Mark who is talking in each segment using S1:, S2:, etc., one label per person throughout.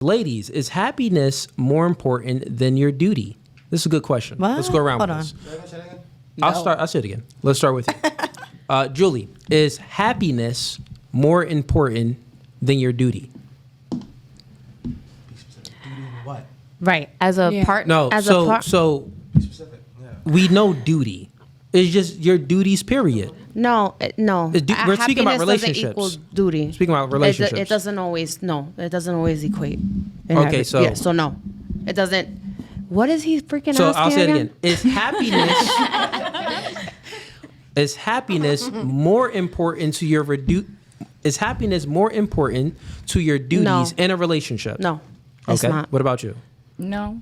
S1: Ladies, is happiness more important than your duty? This is a good question.
S2: What?
S1: Let's go around
S2: Hold
S1: with
S2: on.
S1: this. I'll say it again. Let's start with you. Julie, is happiness more important than your duty?
S3: What?
S4: Right. As a part.
S1: No,
S4: As
S1: so we know duty. It's just your duties, period.
S4: No.
S1: We're speaking about
S4: Happiness doesn't
S1: relationships.
S4: equal duty.
S1: Speaking about relationships.
S4: It doesn't always. No, it doesn't always equate.
S1: Okay, so-
S4: yeah, so no, it doesn't. What is he freaking
S1: So
S4: asking
S1: I'll say it
S4: again?
S1: again. Is happiness more important to your Is happiness more important to your duties
S4: No.
S1: in a relationship?
S4: No, it's
S1: Okay.
S4: not.
S1: What about you?
S5: No.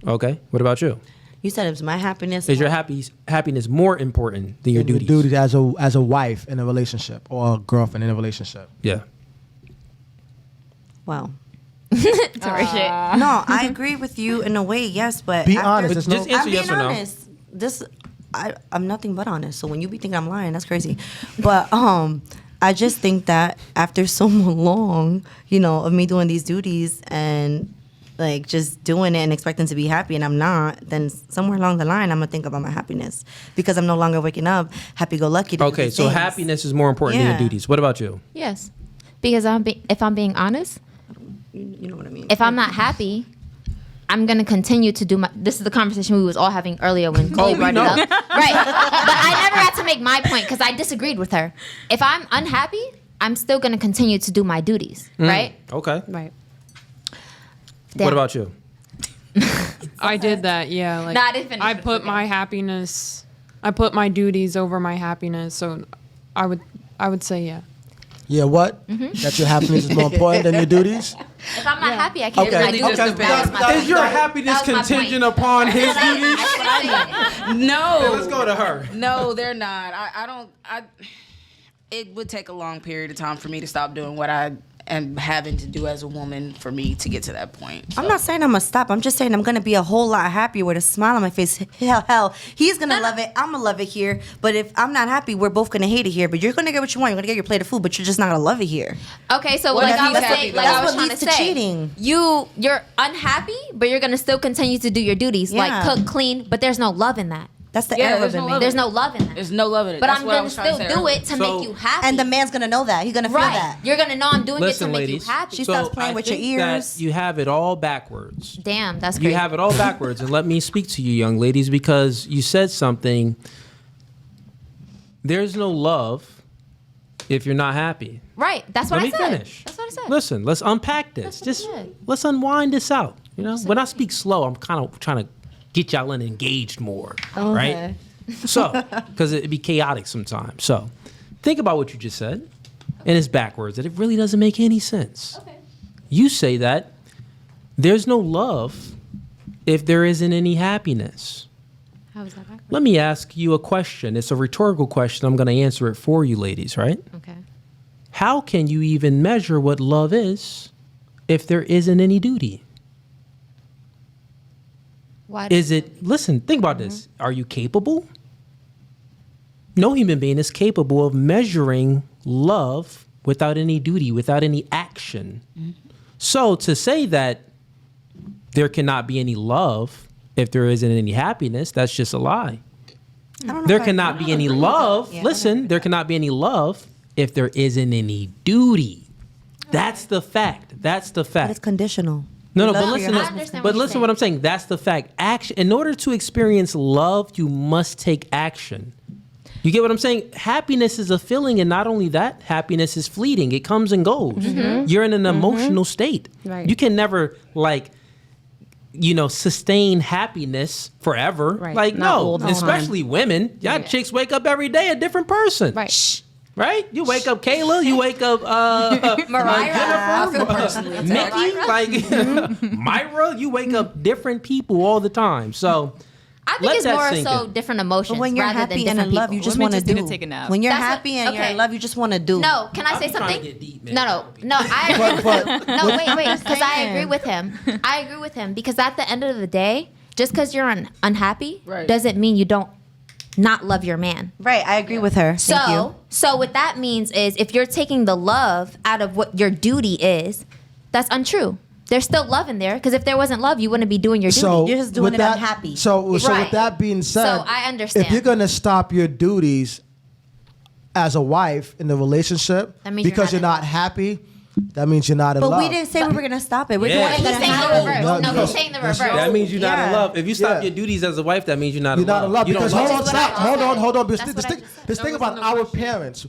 S1: Okay. What about you?
S2: You said it was my happiness.
S1: Is your happiness more important than your
S3: Your
S1: duties?
S3: duties as a wife in a relationship or a girlfriend in a relationship.
S1: Yeah.
S2: Well,
S5: Sorry, shit.
S2: no, I agree with you in a way, yes, but
S3: Be
S2: after-
S3: honest. There's
S1: Just
S3: no,
S1: answer
S2: I'm being
S1: yes or no.
S2: honest. I'm nothing but honest. So when you be thinking I'm lying, that's crazy. But I just think that after so long, of me doing these duties and like just doing it and expecting to be happy and I'm not, then somewhere along the line I'm gonna think about my happiness because I'm no longer waking up happy go lucky.
S1: Okay, so happiness is more important than
S2: Yeah.
S1: your duties. What about you?
S5: Yes. Because if I'm being honest,
S2: You know what I mean?
S5: if I'm not happy, I'm gonna continue to do my. This is the conversation we was all having earlier when Chloe
S1: we
S5: brought
S1: know.
S5: it up, right? But I never had to make my point because I disagreed with her. If I'm unhappy, I'm still gonna continue to do my duties, right?
S1: Okay.
S4: Right.
S5: Damn.
S1: What about you?
S6: I did that, yeah. Like
S5: No, I didn't finish
S6: I
S5: it,
S6: put
S5: okay.
S6: my happiness, I put my duties over my happiness. So I would say yeah.
S3: yeah, what? That your happiness is more important than your duties?
S5: If I'm not happy, I can't do
S3: Okay,
S5: my duties.
S3: okay.
S5: That was my
S1: Is
S5: point.
S1: your happiness
S5: That was my
S1: contingent
S5: point.
S1: upon his duties?
S5: That's what I mean.
S7: No.
S1: Let's go to her.
S7: No, they're not. I don't. It would take a long period of time for me to stop doing what I am having to do as a woman for me to get to that point.
S2: I'm not saying I'm gonna stop. I'm just saying I'm gonna be a whole lot happier with a smile on my face. Hell, he's gonna love it. I'm gonna love it here. But if I'm not happy, we're both gonna hate it here. But you're gonna get what you want. You're gonna get your plate of food, but you're just not gonna love it here.
S5: Okay, so
S7: What
S5: like
S7: if
S5: I
S7: he's
S5: was
S7: happy
S5: saying,
S7: with
S5: like
S7: that?
S5: I was
S2: That's what
S5: trying to
S2: leads to
S5: say,
S2: cheating.
S5: you're unhappy, but you're gonna still continue to do your duties, like
S2: Yeah.
S5: cook, clean, but there's no love in that.
S2: That's the
S7: Yeah,
S2: error
S7: there's
S2: of
S7: no
S2: it.
S7: love.
S5: There's no love in that.
S7: There's no love in it.
S5: But
S7: That's
S5: I'm
S7: what I
S5: gonna
S7: was trying to
S5: still
S7: say
S5: do
S7: earlier.
S5: it to
S1: So-
S5: make you happy.
S2: And the man's gonna know that. He's gonna feel
S5: right.
S2: that.
S5: You're gonna know I'm doing
S1: Listen,
S5: it to make
S1: ladies.
S5: you happy.
S2: She stops playing
S1: I
S2: with your
S1: think that
S2: ears.
S1: you have it all backwards.
S5: Damn, that's crazy.
S1: You have it all backwards. And let me speak to you, young ladies, because you said something. There's no love if you're not happy.
S5: Right. That's what
S1: Let
S5: I
S1: me
S5: said.
S1: finish.
S5: That's what I said.
S1: Listen, let's unpack this.
S5: That's what I
S1: Just
S5: said.
S1: let's unwind this out. When I speak slow, I'm kind of trying to get y'all in engaged more, right? So, because it'd be chaotic sometimes. So, think about what you just said, and it's backwards. And it really doesn't make any sense.
S5: Okay.
S1: You say that there's no love if there isn't any happiness.
S5: How is that backwards?
S1: Let me ask you a question. It's a rhetorical question. I'm going to answer it for you, ladies, right?
S5: Okay.
S1: How can you even measure what love is if there isn't any duty?
S5: Why?
S1: Listen, think about this. Are you capable? No human being is capable of measuring love without any duty, without any action. So to say that there cannot be any love if there isn't any happiness, that's just a lie. There cannot be any love. Listen, there cannot be any love if there isn't any duty. That's the fact. That's the
S2: But it's
S1: fact.
S2: conditional.
S1: No,
S2: Your
S1: but
S2: love for
S1: listen.
S2: your
S5: I understand
S1: But
S5: what you're
S1: listen, what I'm saying. That's the fact. Action. In order to experience love, you must take action. You get what I'm saying? Happiness is a feeling, and not only that, happiness is fleeting. It comes and goes. You're in an emotional state.
S4: Right.
S1: You can never sustain happiness forever.
S4: Right.
S1: Like
S4: Not
S1: no,
S4: all the time.
S1: especially women. Y'all chicks wake up every day a different person.
S4: Right.
S1: Right? You wake up Kayla, you wake up
S5: Mariah.
S7: I feel personally attacked.
S1: Nikki, like Myra, you wake up different people all the time. So
S5: I think
S1: let
S5: it's
S1: that
S5: more
S1: sink
S5: so
S1: in.
S5: different emotions
S2: But when you're
S5: rather than
S2: happy and
S5: different
S2: in love,
S5: people.
S2: you just
S6: Women
S2: want to
S6: just need
S2: do.
S6: to take a nap.
S2: When you're
S5: That's what-
S2: happy and you're
S5: okay.
S2: in love, you just want to do.
S5: No, can I say
S1: I'm trying to
S5: something?
S1: get deep, man.
S5: No, I agree with
S3: But-
S5: him. No, wait, because I agree with him. I agree with him because at the end of the day, just because you're unhappy
S7: Right.
S5: doesn't mean you don't not love your man.
S2: Right, I agree with her. Thank you.
S5: So what that means is if you're taking the love out of what your duty is, that's untrue. There's still love in there because if there wasn't love, you wouldn't be doing your duty.
S3: So
S2: You're just doing
S3: with
S2: it unhappy.
S3: So with
S5: Right.
S3: that being said,
S5: So I understand.
S3: if you're gonna stop your duties as a wife in the relationship
S5: That means
S3: because
S5: you're
S3: you're
S5: not
S3: not happy, that means you're not in
S2: But
S3: love.
S2: we didn't say we were gonna stop it. We're
S1: Yeah.
S2: just
S5: He's
S2: gonna
S5: saying the
S2: have
S5: reverse.
S3: No,
S5: No,
S3: because-
S5: he's saying the
S3: that's
S5: reverse.
S1: That means you're not in
S2: Yeah.
S1: love. If you stop
S3: Yeah.
S1: your duties as a wife, that means you're not
S3: You're
S1: in love.
S3: not in love
S1: You don't
S3: because
S1: love
S3: hold on,
S1: yourself.
S3: stop, hold on.
S5: That's what I just said.
S3: This thing about
S6: wasn't
S3: our
S6: the question.
S3: parents.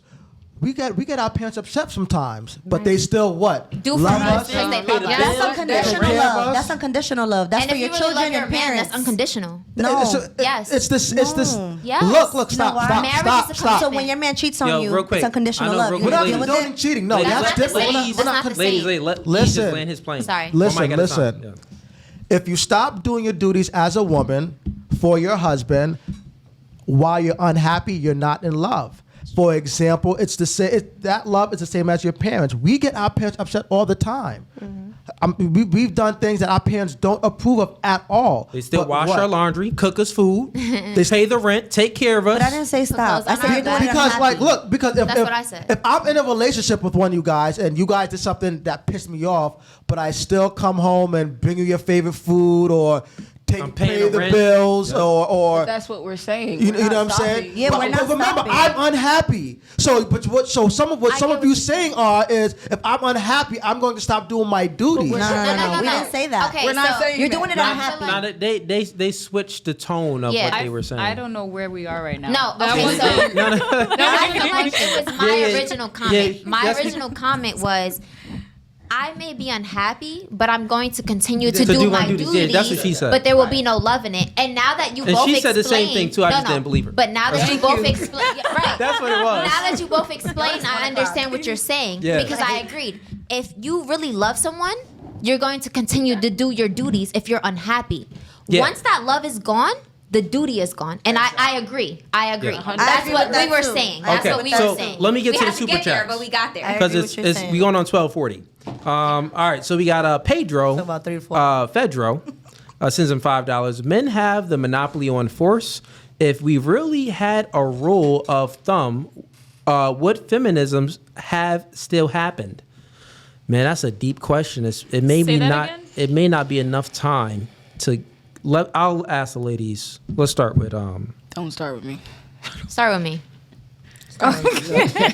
S3: We get our parents upset sometimes, but they still what?
S5: Do for
S3: love
S5: us
S3: us.
S5: because they
S1: Pay
S5: love
S1: the
S5: us.
S1: bills.
S2: That's unconditional
S3: Take care of
S2: love.
S3: us.
S2: That's unconditional love. That's
S5: And
S2: for
S5: if
S2: your
S5: you really
S2: children
S5: love your
S2: and
S5: man,
S2: parents.
S5: that's unconditional.
S2: No.
S5: Yes.
S3: It's this.
S2: No.
S5: Yes.
S3: Look,
S2: You know
S3: stop,
S2: why?
S3: stop,
S5: Marriage
S3: stop,
S5: is a
S3: stop.
S2: So when your man cheats on
S1: Yo,
S2: you,
S1: real quick.
S2: it's unconditional
S1: I know,
S2: love.
S1: real
S2: You're
S1: quick,
S2: gonna
S1: ladies.
S2: deal with
S3: Don't
S2: it.
S3: cheating. No,
S1: Ladies,
S3: that's
S5: not the
S3: different.
S5: same.
S3: We're
S5: That's
S3: not
S5: not the
S1: Ladies,
S5: same.
S1: let
S3: Listen.
S1: just land his plane.
S5: Sorry.
S3: Listen,
S1: Oh my God, it's
S3: listen.
S1: on. Yeah.
S3: If you stop doing your duties as a woman for your husband while you're unhappy, you're not in love. For example, it's the same. That love is the same as your parents. We get our parents upset all the time. We've done things that our parents don't approve of at all.
S1: They still
S3: But
S1: wash
S3: what?
S1: our laundry, cook us food, they pay the rent, take care of us.
S2: But I didn't say stop. I
S5: Because
S2: said you're
S5: I'm
S2: doing it
S3: Because like,
S2: unhappy.
S3: look, because
S5: That's what I said.
S3: if I'm in a relationship with one of you guys and you guys did something that pissed me off, but I still come home and bring you your favorite food or
S1: I'm
S3: pay
S1: paying the
S3: the
S1: rent.
S3: bills
S1: Yep.
S3: or
S7: That's what we're saying.
S3: you,
S7: We're
S3: you know
S7: not
S3: what I'm saying?
S7: stopping.
S2: Yeah,
S3: but,
S2: we're not
S3: but remember,
S2: stopping.
S3: I'm unhappy. So, but some of what
S5: I
S3: some
S5: get
S3: of
S5: what
S3: you
S5: you're
S3: saying are is if I'm unhappy, I'm going to stop doing my duties.
S2: No. We didn't say that.
S5: Okay,
S7: We're not
S5: so
S7: saying
S2: You're
S7: that.
S2: doing it
S1: Not-
S2: unhappy.
S1: not- they switched the tone of
S5: Yeah.
S1: what they were saying.
S8: I don't know where we are right now.
S5: No,
S6: That
S5: okay,
S6: was-
S5: so I feel like it was my
S1: Yeah, yeah.
S5: original comment.
S1: Yeah,
S5: My
S1: that's-
S5: original comment was, I may be unhappy, but I'm going to continue
S1: To
S5: to do
S1: do my
S5: my
S1: duties.
S5: duties.
S1: Yeah, that's what she said.
S5: But there will be no love in it. And now that you
S1: And
S5: both
S1: she said the same
S5: explained-
S1: thing, too. I
S5: No,
S1: just
S5: no.
S1: didn't believe her.
S5: But now that you both explain, right?
S1: That's what it was.
S5: Now that you both explain, I understand what you're saying
S1: Yeah.
S5: because I agreed. If you really love someone, you're going to continue to do your duties if you're unhappy.
S1: Yeah.
S5: Once that love is gone, the duty is gone. And I agree. I agree.
S1: Yeah.
S2: I
S5: That's
S2: agree
S5: what
S2: with that
S5: we were
S2: too.
S5: saying.
S2: I
S5: That's
S1: Okay,
S5: what we
S1: so
S5: were saying.
S1: let me get
S5: we
S1: to the
S5: had
S1: super
S5: get there,
S1: chats.
S5: but we got there.
S2: I
S1: Because
S2: agree what you're
S1: it's
S2: saying.
S1: we going on 12:40. All right, so we got Pedro,
S2: about 3 to 4.
S1: Pedro, sends him $5. Men have the monopoly on force. If we really had a rule of thumb, would feminisms have still happened? Man, that's a deep question. It may
S6: Say
S1: be
S6: that
S1: not.
S6: again?
S1: It may not be enough time to. I'll ask the ladies. Let's start with
S7: Don't start with me.
S5: Start with me.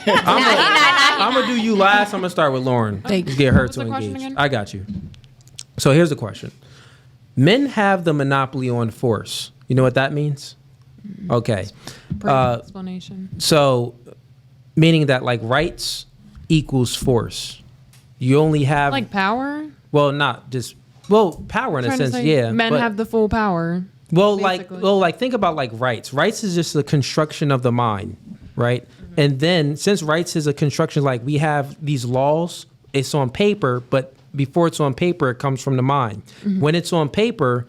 S1: I'm gonna do you last. I'm gonna start with Lauren.
S7: Thank you.
S1: Get her
S6: What's
S1: to
S6: the question
S1: engage.
S6: again?
S1: I got you. So here's the question: Men have the monopoly on force. You know what that means? Okay.
S6: Brief
S1: Uh,
S6: explanation.
S1: So, meaning that like rights equals force. You only have
S6: Like power?
S1: not just power in a
S6: Trying to
S1: sense.
S6: say
S1: Yeah.
S6: Men
S1: but-
S6: have the full power.
S1: Like think about like rights. Rights is just a construction of the mind, right? And then since rights is a construction, like we have these laws, it's on paper, but before it's on paper, it comes from the mind. When it's on paper,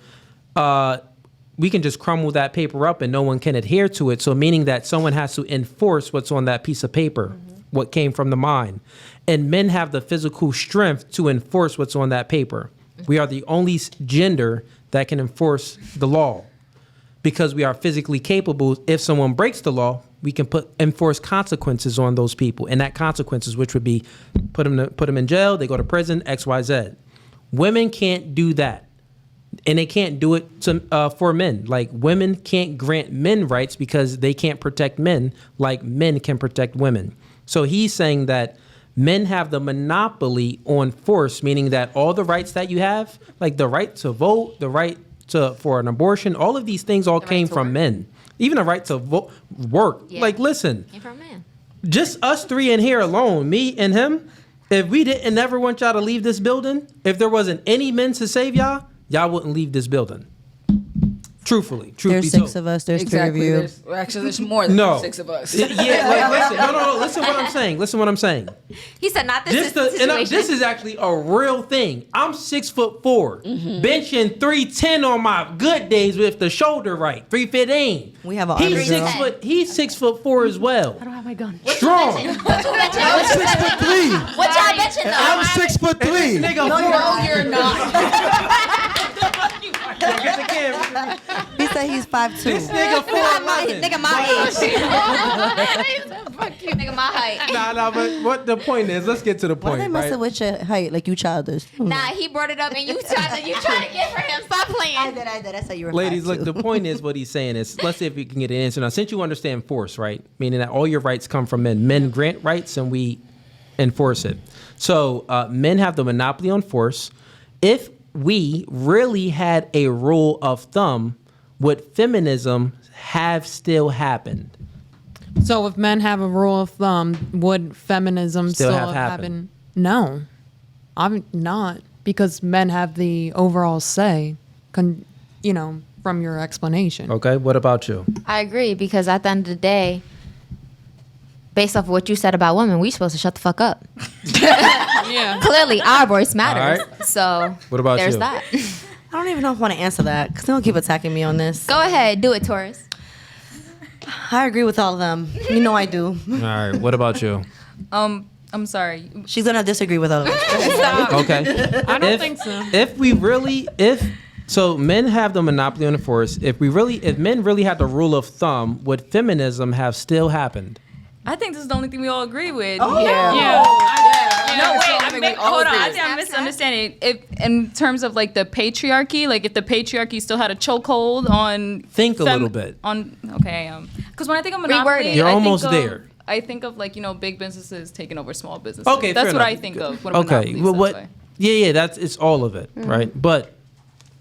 S1: we can just crumble that paper up and no one can adhere to it. So meaning that someone has to enforce what's on that piece of paper, what came from the mind. And men have the physical strength to enforce what's on that paper. We are the only gender that can enforce the law because we are physically capable. If someone breaks the law, we can enforce consequences on those people, and that consequences, which would be put them in jail, they go to prison, X, Y, Z. Women can't do that, and they can't do it for men. Like women can't grant men rights because they can't protect men like men can protect women. So he's saying that men have the monopoly on force, meaning that all the rights that you have, like the right to vote, the right for an abortion, all of these things all came from men. Even the right to work.
S5: Yeah.
S1: Like, listen,
S5: Came from a man.
S1: just us three in here alone, me and him, if we didn't ever want y'all to leave this building, if there wasn't any men to save y'all, y'all wouldn't leave this building. Truthfully, truth
S2: There's
S1: be
S2: 6
S1: told.
S2: of us. There's 3 of
S7: Exactly.
S2: you.
S7: Actually, there's more than
S1: No.
S7: 6 of us.
S1: Yeah, like listen, no. Listen what I'm saying. Listen what I'm saying.
S5: He said, "Not this
S1: This
S5: situation."
S1: this is actually a real thing. I'm 6'4", benching 310 on my good days with the shoulder right, 315.
S2: We have an
S1: He's
S2: army drill.
S1: 6 foot. He's 6'4" as well.
S8: I don't have my gun.
S1: Strong.
S5: What you benching?
S3: I'm 6'3".
S5: What y'all benching though?
S3: I'm 6'3".
S1: Nigga,
S7: No, you're not.
S1: get the camera.
S2: He said he's 5'2".
S1: This nigga 4'11".
S5: Nigga, my age. Fuck you, nigga, my height.
S1: Nah, but what the point is, let's get to the
S2: Why
S1: point,
S2: they messing
S1: right?
S2: with your height like you childish?
S5: Nah, he brought it up and you tried to get for him. Stop playing.
S2: I did. That's how you were.
S1: Ladies, look, the point is what he's saying is, let's see if we can get an answer. Now, since you understand force, right? Meaning that all your rights come from men. Men grant rights and we enforce it. So men have the monopoly on force. If we really had a rule of thumb, would feminism have still happened?
S6: So if men have a rule of thumb, would feminism
S1: Still
S6: still
S1: have
S6: have
S1: happened?
S6: happened? No, I'm not, because men have the overall say. From your explanation.
S1: Okay, what about you?
S5: I agree because at the end of the day, based off of what you said about women, we supposed to shut the fuck up.
S6: Yeah.
S5: Clearly, our voice matters.
S1: All right.
S5: So
S1: What about
S5: there's
S1: you?
S5: that.
S2: I don't even know if I want to answer that because they don't keep attacking me on this.
S5: Go ahead, do it, Taurus.
S2: I agree with all of them. You know I do.
S1: All right, what about you?
S8: I'm sorry.
S2: She's gonna disagree with all of us.
S1: Okay.
S6: I don't think so.
S1: So men have the monopoly on the force. If men really had the rule of thumb, would feminism have still happened?
S8: I think this is the only thing we all agree with.
S7: Yeah.
S6: Yeah.
S8: No, wait.
S7: I think we all
S8: Hold on.
S7: agree.
S8: I think I'm misunderstanding. If in terms of like the patriarchy, like if the patriarchy still had a chokehold on
S1: Think a little bit.
S8: Because when I think of
S5: Reword
S8: monopoly,
S5: it.
S1: You're
S8: I think
S1: almost
S8: of-
S1: there.
S8: I think of like big businesses taking over small businesses.
S1: Okay,
S8: that's
S1: fair
S8: what
S1: enough.
S8: I think of. When a
S1: Okay,
S8: monopoly
S1: well,
S8: is
S1: what?
S8: that way.
S1: Yeah, it's all of it, right? But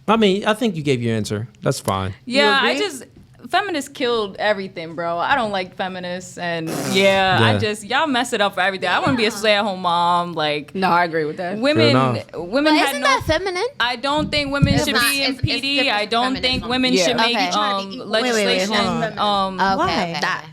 S1: I mean, I think you gave your answer. That's fine.
S8: Yeah,
S2: agree?
S8: feminists killed everything, bro. I don't like feminists, and
S1: Yeah.
S8: y'all mess it up for everything. I want to be a stay-at-home mom. Like
S7: No, I agree with that.
S8: women
S1: enough.
S8: women
S5: But
S8: had
S5: isn't
S8: no.
S5: that feminine?
S8: I don't think women
S5: It's
S8: should
S5: not.
S8: be in
S5: It's
S8: PD.
S5: different
S8: I don't think
S5: feminism.
S8: women
S7: Yeah.
S8: should make
S5: Okay. Trying to be equal.
S8: legislation.
S2: Wait, hold
S5: Okay.
S2: That.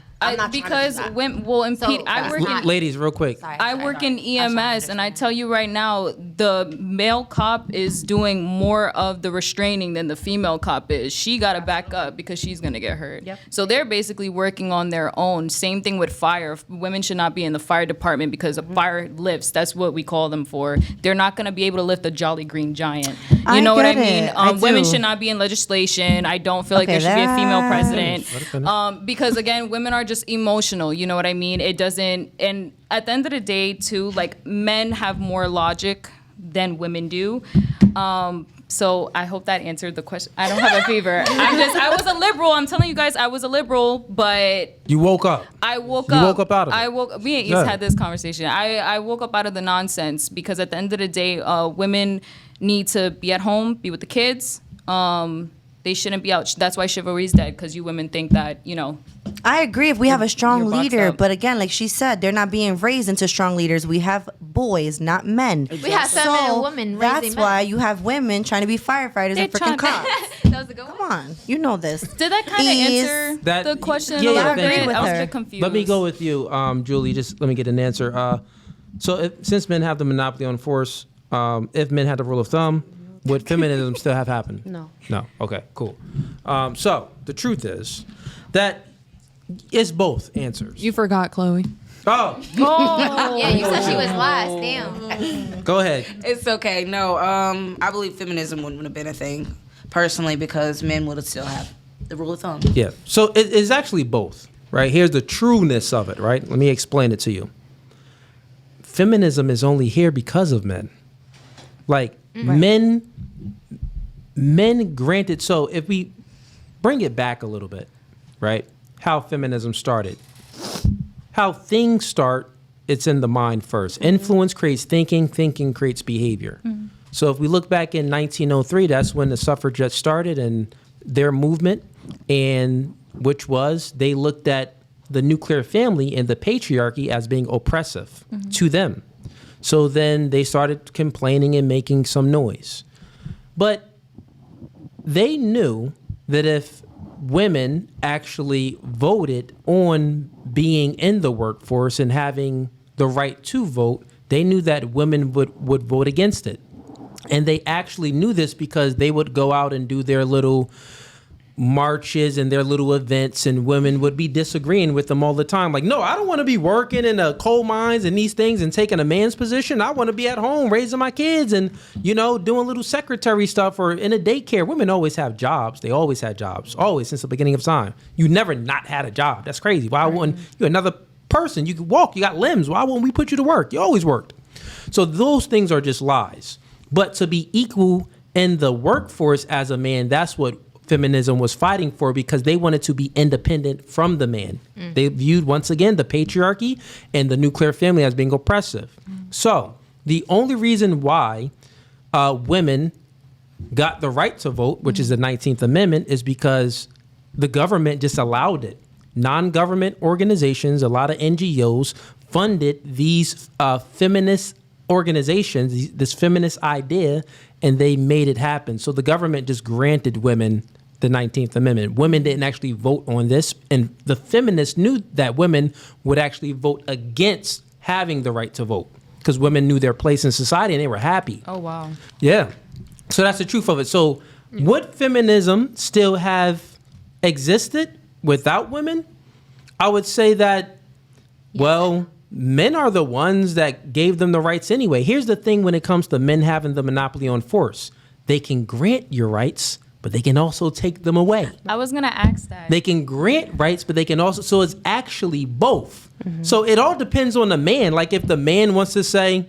S8: Because women will impede. I work in
S1: Ladies, real quick.
S8: I work in EMS, and I tell you right now, the male cop is doing more of the restraining than the female cop is. She got to back up because she's going to get hurt.
S4: Yep.
S8: So they're basically working on their own. Same thing with fire. Women should not be in the fire department because a fire lifts. That's what we call them for. They're not going to be able to lift a Jolly Green Giant. You
S2: I
S8: know what I
S2: get
S8: mean?
S2: it. I
S8: Women
S2: do.
S8: should not be in legislation. I don't feel like
S2: Okay,
S8: there should be a female
S2: that-
S8: president. Because again, women are just emotional. You know what I mean? It doesn't. And at the end of the day, too, like men have more logic than women do. So I hope that answered the question. I don't have a fever. I was a liberal. I'm telling you guys, I was a liberal, but
S1: You woke up.
S8: I woke
S1: You
S8: up.
S1: woke up out of it.
S8: Me and East
S1: Good.
S8: had this conversation. I woke up out of the nonsense because at the end of the day, women need to be at home, be with the kids. They shouldn't be out. That's why chivalry is dead, because you women think that,
S2: I agree if we have a strong
S8: You're boxed
S2: leader,
S8: up.
S2: but again, like she said, they're not being raised into strong leaders. We have boys, not men.
S5: We have feminine women
S2: That's
S5: raising men.
S2: why you have women trying to be firefighters and
S8: They're
S2: freaking
S8: trying-
S2: cops.
S5: That was a good one.
S2: Come on, you know this.
S8: Did that kind of
S2: Is-
S8: answer
S1: That-
S8: the question?
S1: yeah,
S8: a
S1: yeah,
S8: little
S1: thank
S8: bit?
S1: you.
S2: with
S8: I was a
S2: her.
S8: bit confused.
S1: Let me go with you, Julie. Just let me get an answer. Since men have the monopoly on force, if men had the rule of thumb, would feminism still have happened?
S4: No.
S1: No. Okay. Cool. So the truth is that it's both answers.
S6: You forgot, Chloe.
S1: Oh,
S5: Yeah, you said she was last. Damn.
S1: go ahead.
S7: It's okay. No, I believe feminism wouldn't have been a thing, personally, because men would have still have the rule of thumb.
S1: Yeah. So it's actually both, right? Here's the trueness of it, right? Let me explain it to you. Feminism is only here because of men. Like men granted. So if we bring it back a little bit, right? How feminism started. How things start, it's in the mind first. Influence creates thinking, thinking creates behavior. So if we look back in 1903, that's when the suffragettes started and their movement, and which was they looked at the nuclear family and the patriarchy as being oppressive to them. So then they started complaining and making some noise. But they knew that if women actually voted on being in the workforce and having the right to vote, they knew that women would vote against it. And they actually knew this because they would go out and do their little marches and their little events, and women would be disagreeing with them all the time. Like, no, I don't want to be working in the coal mines and these things and taking a man's position. I want to be at home raising my kids and, doing little secretary stuff or in a daycare. Women always have jobs. They always had jobs, always since the beginning of time. You never not had a job. That's crazy. Why wouldn't you? Another person. You can walk. You got limbs. Why wouldn't we put you to work? You always worked. So those things are just lies. But to be equal in the workforce as a man, that's what feminism was fighting for, because they wanted to be independent from the man. They viewed, once again, the patriarchy and the nuclear family as being oppressive. So the only reason why women got the right to vote, which is the 19th Amendment, is because the government just allowed it. Non-government organizations, a lot of NGOs, funded these feminist organizations, this feminist idea, and they made it happen. So the government just granted women the 19th Amendment. Women didn't actually vote on this, and the feminists knew that women would actually vote against having the right to vote, because women knew their place in society and they were happy.
S8: Oh, wow.
S1: Yeah. So that's the truth of it. So would feminism still have existed without women? I would say that, well, men are the ones that gave them the rights anyway. Here's the thing when it comes to men having the monopoly on force. They can grant your rights, but they can also take them away.
S8: I was going to ask that.
S1: They can grant rights, but they can also, so it's actually both. So it all depends on the man. Like if the man wants to say,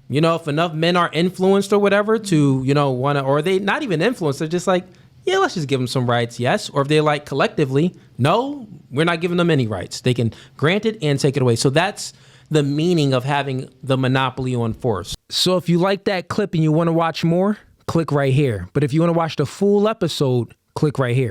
S1: you know, if enough men are influenced or whatever to, you know, want to, or they not even influenced, they're just like, yeah, let's just give them some rights, yes. Or if they're like collectively, no, we're not giving them any rights. They can grant it and take it away. So that's the meaning of having the monopoly on force. So if you like that clip and you want to watch more, click right here. But if you want to watch the full episode, click right here.